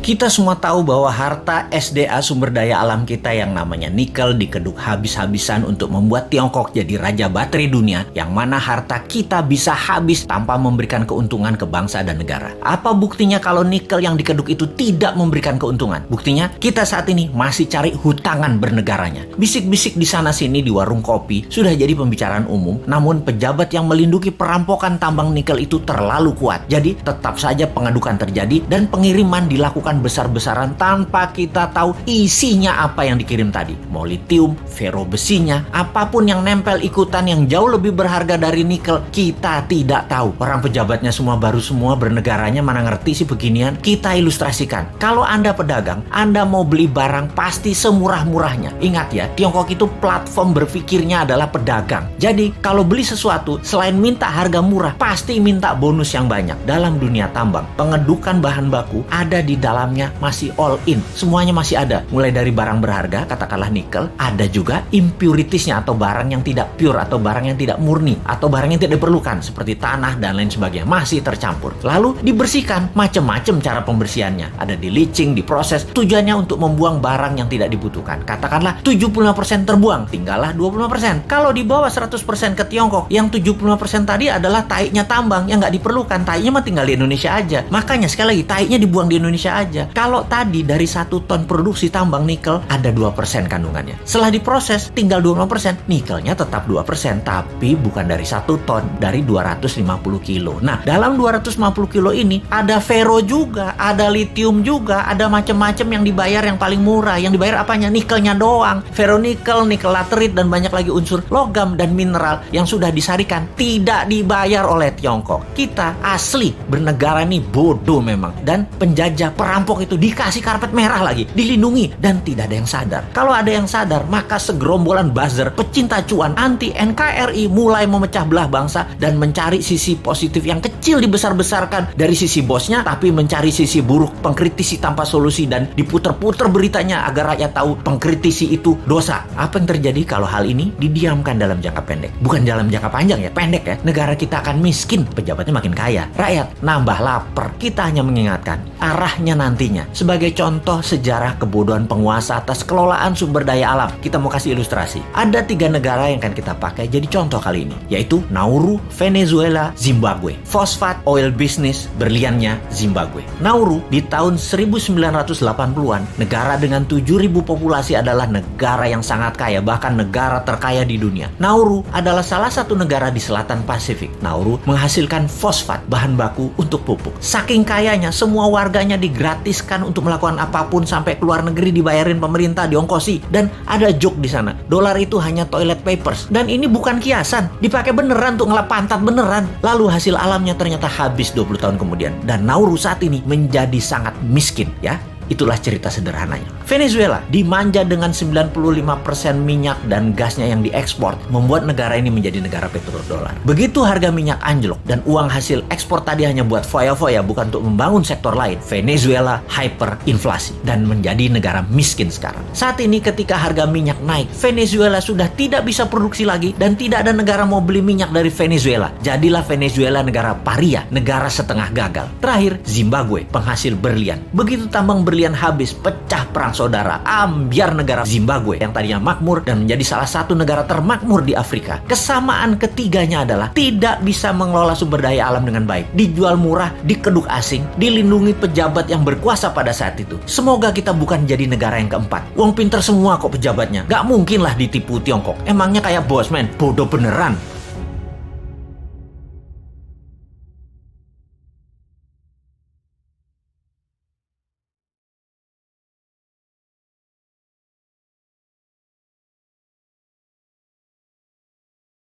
Kita semua tahu bahwa harta SDA sumber daya alam kita yang namanya nikel dikeduk habis-habisan untuk membuat Tiongkok jadi raja baterai dunia, yang mana harta kita bisa habis tanpa memberikan keuntungan ke bangsa dan negara. Apa buktinya kalau nikel yang dikeduk itu tidak memberikan keuntungan? Buktinya kita saat ini masih cari hutangan bernegaranya. Bisik-bisik di sana-sini di warung kopi sudah jadi pembicaraan umum, namun pejabat yang melindungi perampokan tambang nikel itu terlalu kuat. Jadi tetap saja pengadukan terjadi dan pengiriman dilakukan besar-besaran tanpa kita tahu isinya apa yang dikirim tadi. Mau litium, fero besinya, apapun yang nempel ikutan yang jauh lebih berharga dari nikel, kita tidak tahu. Orang pejabatnya semua baru semua, bernegaranya mana ngerti sih beginian. Kita ilustrasikan. Kalau Anda pedagang, Anda mau beli barang pasti semurah-murahnya. Ingat ya, Tiongkok itu platform berpikirnya adalah pedagang. Jadi kalau beli sesuatu, selain minta harga murah, pasti minta bonus yang banyak. Dalam dunia tambang, pengedukan bahan baku ada di dalamnya masih all in. Semuanya masih ada. Mulai dari barang berharga, katakanlah nikel, ada juga impuritiesnya atau barang yang tidak pure atau barang yang tidak murni atau barang yang tidak diperlukan seperti tanah dan lain sebagainya masih tercampur. Lalu dibersihkan, macam-macam cara pembersihannya. Ada di leaching, diproses, tujuannya untuk membuang barang yang tidak dibutuhkan. Katakanlah 75% terbuang, tinggallah 25%. Kalau dibawa 100% ke Tiongkok, yang 75% tadi adalah taiknya tambang yang nggak diperlukan. Taiknya mah tinggal di Indonesia aja. Makanya sekali lagi, taiknya dibuang di Indonesia aja. Kalau tadi dari 1 ton produksi tambang nikel ada 2% kandungannya. Setelah diproses tinggal 25%, nikelnya tetap 2%, tapi bukan dari 1 ton, dari 250 kilo. Nah, dalam 250 kilo ini ada fero juga, ada litium juga, ada macam-macam yang dibayar yang paling murah. Yang dibayar apanya? Nikelnya doang. Feronikel, nikel laterit, dan banyak lagi unsur logam dan mineral yang sudah disarikan tidak dibayar oleh Tiongkok. Kita asli bernegara ini bodoh memang. Dan penjajah perampok itu dikasih karpet merah lagi, dilindungi, dan tidak ada yang sadar. Kalau ada yang sadar, maka segerombolan buzzer pecinta cuan anti NKRI mulai memecah belah bangsa dan mencari sisi positif yang kecil dibesar-besarkan dari sisi bosnya, tapi mencari sisi buruk, pengkritisi tanpa solusi, dan diputer-puter beritanya agar rakyat tahu pengkritisi itu dosa. Apa yang terjadi kalau hal ini didiamkan dalam jangka pendek? Bukan dalam jangka panjang ya, pendek ya. Negara kita akan miskin, pejabatnya makin kaya, rakyat nambah lapar. Kita hanya mengingatkan arahnya nantinya. Sebagai contoh sejarah kebodohan penguasa atas kelolaan sumber daya alam, kita mau kasih ilustrasi. Ada 3 negara yang akan kita pakai jadi contoh kali ini, yaitu Nauru, Venezuela, Zimbabwe. Fosfat oil business berliannya Zimbabwe. Nauru di tahun 1980-an, negara dengan 7.000 populasi adalah negara yang sangat kaya, bahkan negara terkaya di dunia. Nauru adalah salah satu negara di selatan Pasifik. Nauru menghasilkan fosfat, bahan baku untuk pupuk. Saking kayanya, semua warganya digratiskan untuk melakukan apapun, sampai keluar negeri dibayarin pemerintah, diongkosi. Dan ada joke di sana, dolar itu hanya toilet papers. Dan ini bukan kiasan, dipakai beneran untuk ngelap pantat beneran. Lalu hasil alamnya ternyata habis 20 tahun kemudian. Dan Nauru saat ini menjadi sangat miskin ya. Itulah cerita sederhananya. Venezuela dimanja dengan 95% minyak dan gasnya yang diekspor, membuat negara ini menjadi negara petrodolar. Begitu harga minyak anjlok dan uang hasil ekspor tadi hanya buat foya-foya, bukan untuk membangun sektor lain, Venezuela hyperinflasi dan menjadi negara miskin sekarang. Saat ini ketika harga minyak naik, Venezuela sudah tidak bisa produksi lagi dan tidak ada negara mau beli minyak dari Venezuela. Jadilah Venezuela negara paria, negara setengah gagal. Terakhir, Zimbabwe, penghasil berlian. Begitu tambang berlian habis, pecah perang saudara, ambyar negara Zimbabwe yang tadinya makmur dan menjadi salah satu negara termakmur di Afrika. Kesamaan ketiganya adalah tidak bisa mengelola sumber daya alam dengan baik, dijual murah, dikeduk asing, dilindungi pejabat yang berkuasa pada saat itu. Semoga kita bukan jadi negara yang keempat. Wong pinter semua kok pejabatnya, gak mungkin lah ditipu Tiongkok. Emangnya kayak bos men, bodoh beneran.